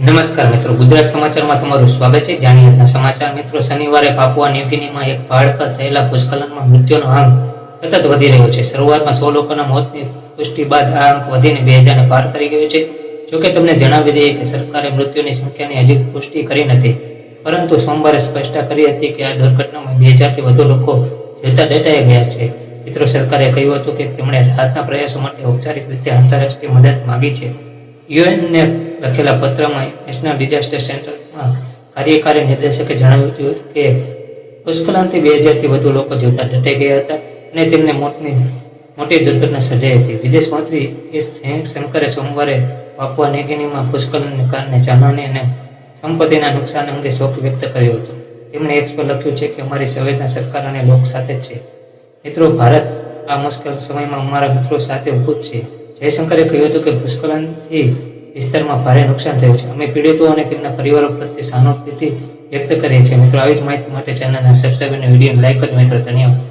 નમસ્કાર મિત્રો, ગુજરાત સમાચારમાં તમારું સ્વાગત છે। જાણીએ આજના સમાચાર મિત્રો। શનિવારે પાપુઆ ન્યૂગિનીમાં એક પહાડ પર થયેલા ભૂસ્ખલનમાં મૃત્યુનો આંક સતત વધી રહ્યો છે। શરૂઆતમાં 100 લોકોના મોતની પુષ્ટિ બાદ આ આંક વધીને 2000ને પાર કરી ગયો છે। જોકે તમને જણાવી દઈએ કે સરકારે મૃત્યુની સંખ્યાની હજી પુષ્ટિ કરી નથી, પરંતુ સોમવારે સ્પષ્ટતા કરી હતી કે આ દુર્ઘટનામાં 2000થી વધુ લોકો જીવતા દટાઈ ગયા છે। મિત્રો, સરકારે કહ્યું હતું કે તેમણે રાહતના પ્રયાસો માટે ઔપચારિક રીતે આંતરરાષ્ટ્રીય મદદ માંગી છે। યુએનને લખેલા પત્રમાં નેશનલ ડિઝાસ્ટર સેન્ટરમાં કાર્યકારી નિર્દેશકે જણાવ્યું હતું કે ભૂસ્ખલનથી 2000થી વધુ લોકો જીવતા દટાઈ ગયા હતા અને તેમને મોટી દુર્ઘટના સર્જાઈ હતી। વિદેશ મંત્રી એસ જયશંકરે સોમવારે પાપુઆ ન્યૂગિનીમાં ભૂસ્ખલનને કારણે જાનહાનિ અને સંપત્તિના નુકસાન અંગે શોક વ્યક્ત કર્યો હતો। તેમણે એક્સ પર લખ્યું છે કે અમારી સંવેદના સરકાર અને લોક સાથે જ છે। મિત્રો, ભારત આ મુશ્કેલ સમયમાં અમારા મિત્રો સાથે ઊભું જ છે। જયશંકરે કહ્યું હતું કે ભૂસ્ખલનથી વિસ્તારમાં ભારે નુકસાન થયું છે। અમે પીડિતો અને તેમના પરિવારો પ્રત્યે સહાનુભૂતિ વ્યક્ત કરીએ છીએ। મિત્રો, આવી જ માહિતી માટે ચેનલને સબસ્ક્રાઇબ અને વિડીયોને લાઈક કરજો। મિત્રો, ધન્યવાદ।